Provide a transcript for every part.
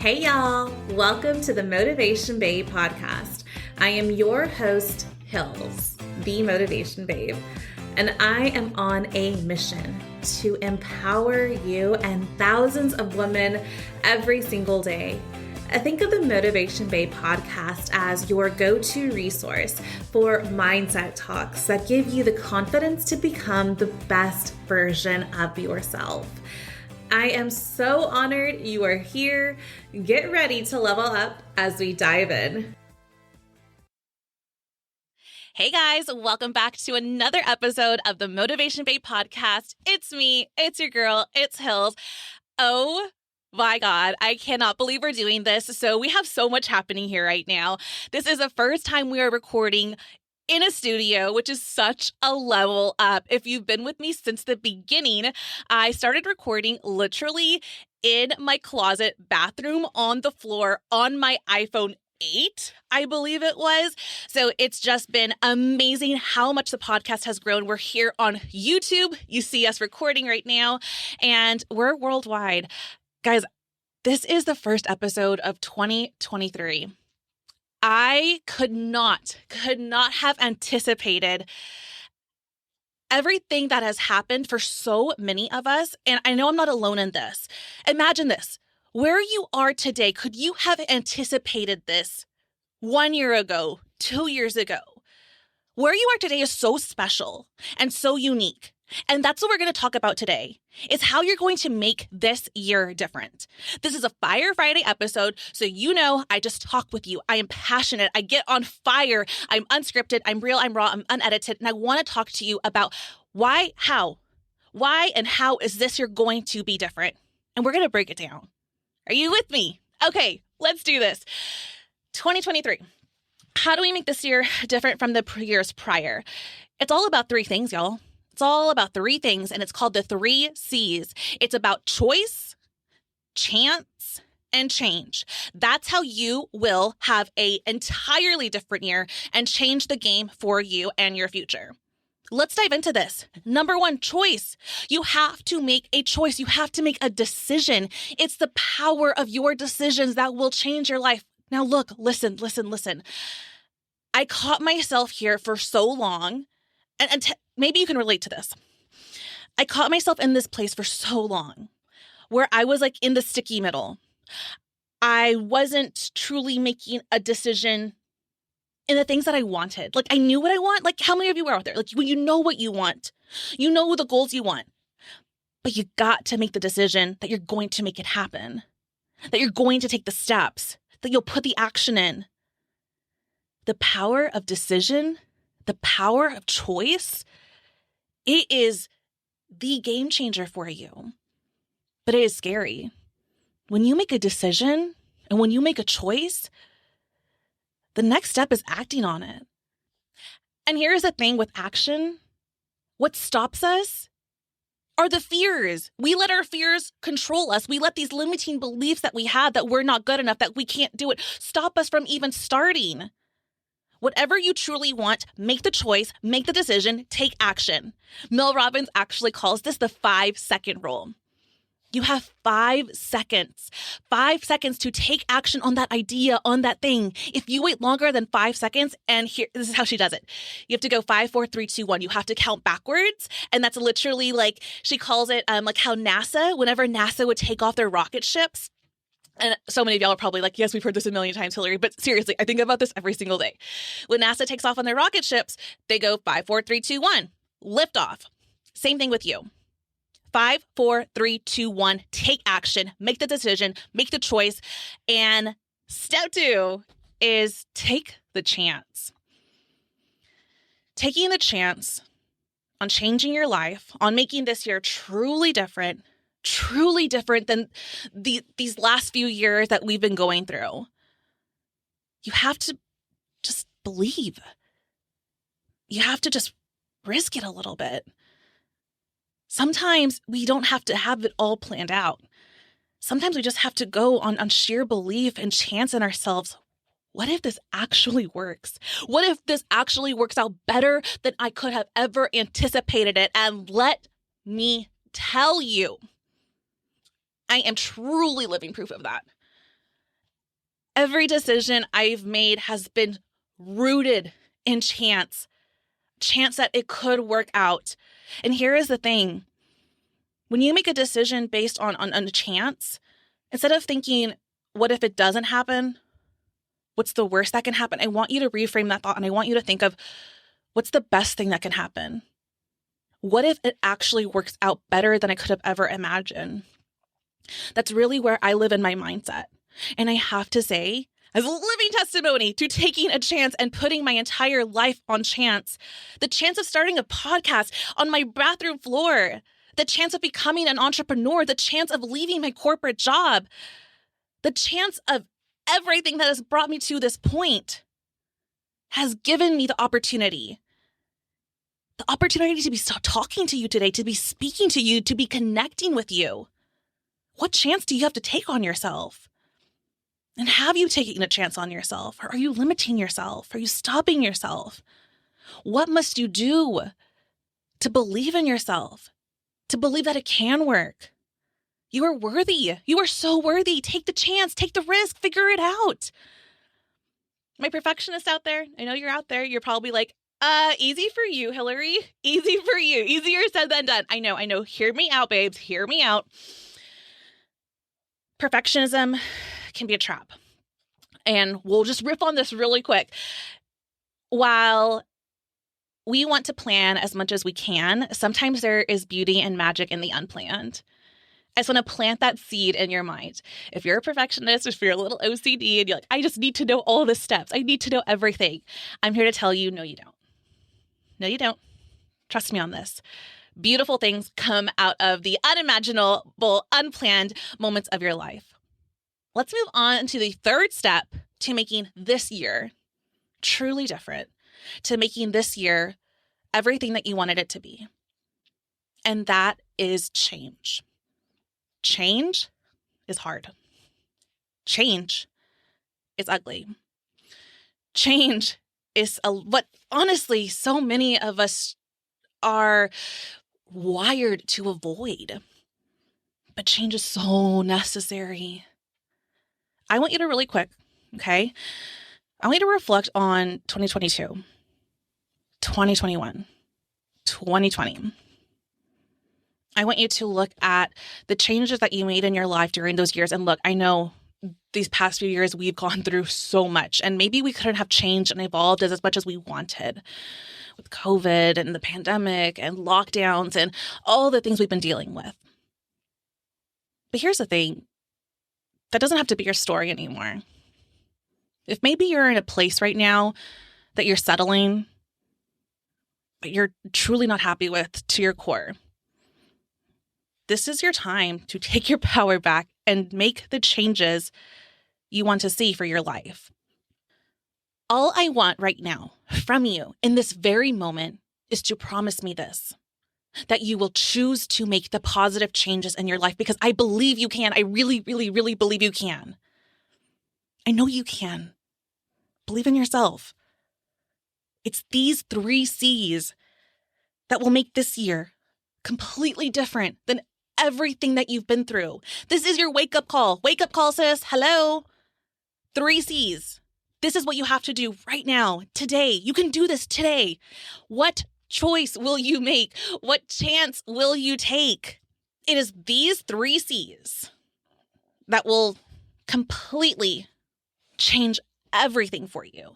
Hey y'all, welcome to the Motivation Babe podcast. I am your host, Hills, the Motivation Babe, and I am on a mission to empower you and thousands of women every single day. I think of the Motivation Babe podcast as your go-to resource for mindset talks that give you the confidence to become the best version of yourself. I am so honored you are here. Get ready to level up as we dive in. Hey guys, welcome back to another episode of the Motivation Babe podcast. It's me, it's your girl, it's Hills. Oh my God, I cannot believe we're doing this. So we have so much happening here right now. This is the first time we are recording in a studio, which is such a level up. If you've been with me since the beginning, I started recording literally in my closet bathroom on the floor on my iPhone 8, I believe it was. So it's just been amazing how much the podcast has grown. We're here on YouTube. You see us recording right now, and we're worldwide. Guys, this is the first episode of 2023. I could not have anticipated everything that has happened for so many of us. And I know I'm not alone in this. Imagine this. Where you are today, could you have anticipated this 1 year ago, 2 years ago? Where you are today is so special and so unique. And that's what we're going to talk about today, is how you're going to make this year different. This is a Fire Friday episode, so you know I just talk with you. I am passionate. I get on fire. I'm unscripted. I'm real. I'm raw. I'm unedited. And I want to talk to you about why and how is this year going to be different? And we're going to break it down. Are you with me? Okay, let's do this. 2023. How do we make this year different from the years prior? It's all about three things, y'all. It's all about three things, and it's called the 3 C's. It's about choice, chance, and change. That's how you will have an entirely different year and change the game for you and your future. Let's dive into this. Number 1, choice. You have to make a choice. You have to make a decision. It's the power of your decisions that will change your life. Now look, listen. I caught myself here for so long, and maybe you can relate to this. I caught myself in this place for so long where I was like in the sticky middle. I wasn't truly making a decision in the things that I wanted. Like I knew what I want. Like how many of you are out there? Like when you know what you want, you know the goals you want, but you got to make the decision that you're going to make it happen, that you're going to take the steps, that you'll put the action in. The power of decision, the power of choice, it is the game changer for you. But it is scary. When you make a decision and when you make a choice, the next step is acting on it. And here's the thing with action. What stops us are the fears. We let our fears control us. We let these limiting beliefs that we have that we're not good enough, that we can't do it, stop us from even starting. Whatever you truly want, make the choice, make the decision, take action. Mel Robbins actually calls this the 5-second rule. You have 5 seconds to take action on that idea, on that thing. If you wait longer than 5 seconds, and here, this is how she does it. You have to go 5, 4, 3, 2, 1. You have to count backwards. And that's literally like, she calls it like how NASA, whenever NASA would take off their rocket ships, and so many of y'all are probably like, yes, we've heard this a million times, Hillary, but seriously, I think about this every single day. When NASA takes off on their rocket ships, they go 5, 4, 3, 2, 1, lift off. Same thing with you. 5, 4, 3, 2, 1, take action, make the decision, make the choice. And step 2 is take the chance. Taking the chance on changing your life, on making this year truly different than these last few years that we've been going through. You have to just believe. You have to just risk it a little bit. Sometimes we don't have to have it all planned out. Sometimes we just have to go on sheer belief and chance in ourselves. What if this actually works? What if this actually works out better than I could have ever anticipated it? And let me tell you, I am truly living proof of that. Every decision I've made has been rooted in chance that it could work out. And here is the thing. When you make a decision based on a chance, instead of thinking, what if it doesn't happen? What's the worst that can happen? I want you to reframe that thought, and I want you to think of, what's the best thing that can happen? What if it actually works out better than I could have ever imagined? That's really where I live in my mindset. And I have to say, as a living testimony to taking a chance and putting my entire life on chance, the chance of starting a podcast on my bathroom floor, the chance of becoming an entrepreneur, the chance of leaving my corporate job, the chance of everything that has brought me to this point has given me the opportunity to be talking to you today, to be speaking to you, to be connecting with you. What chance do you have to take on yourself? And have you taken a chance on yourself? Or are you limiting yourself? Are you stopping yourself? What must you do to believe in yourself? To believe that it can work? You are worthy. You are so worthy. Take the chance, take the risk, figure it out. My perfectionists out there, I know you're out there. You're probably like, easy for you, Hillary. Easy for you. Easier said than done. I know. Hear me out, babes. Hear me out. Perfectionism can be a trap. And we'll just riff on this really quick. While we want to plan as much as we can, sometimes there is beauty and magic in the unplanned. I just want to plant that seed in your mind. If you're a perfectionist, if you're a little OCD and you're like, I just need to know all the steps, I need to know everything, I'm here to tell you, no, you don't. No, you don't. Trust me on this. Beautiful things come out of the unimaginable, unplanned moments of your life. Let's move on to the third step to making this year truly different, to making this year everything that you wanted it to be. And that is change. Change is hard. Change is ugly. Change is what honestly so many of us are wired to avoid. But change is so necessary. I want you to really quick, okay? I want you to reflect on 2022, 2021, 2020. I want you to look at the changes that you made in your life during those years. And look, I know these past few years we've gone through so much, and maybe we couldn't have changed and evolved as much as we wanted with COVID and the pandemic and lockdowns and all the things we've been dealing with. But here's the thing. That doesn't have to be your story anymore. If maybe you're in a place right now that you're settling, but you're truly not happy with to your core, this is your time to take your power back and make the changes you want to see for your life. All I want right now from you in this very moment is to promise me this, that you will choose to make the positive changes in your life, because I believe you can. I really, really, really believe you can. I know you can. Believe in yourself. It's these 3 C's that will make this year completely different than everything that you've been through. This is your wake-up call. Wake up call, sis. Hello. 3 C's. This is what you have to do right now, today. You can do this today. What choice will you make? What chance will you take? It is these 3 C's that will completely change everything for you.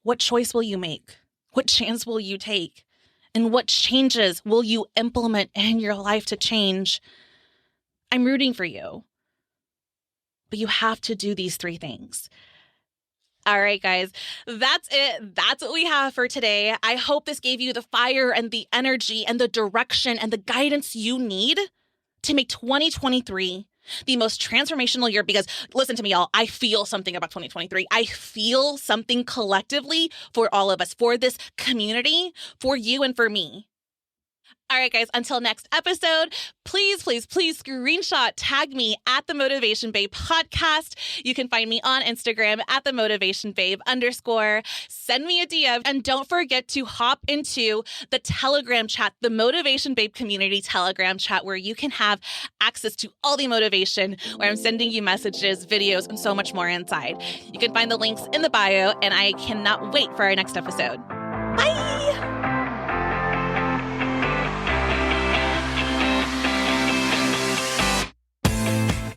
What choice will you make? What chance will you take? And what changes will you implement in your life to change? I'm rooting for you. But you have to do these 3 things. All right, guys, that's it. That's what we have for today. I hope this gave you the fire and the energy and the direction and the guidance you need to make 2023 the most transformational year. Because listen to me, y'all, I feel something about 2023. I feel something collectively for all of us, for this community, for you and for me. All right, guys, until next episode, please screenshot, tag me at the Motivation Babe podcast. You can find me on Instagram at the Motivation Babe _. Send me a DM, and don't forget to hop into the Telegram chat, the Motivation Babe community Telegram chat, where you can have access to all the motivation, where I'm sending you messages, videos, and so much more inside. You can find the links in the bio, and I cannot wait for our next episode.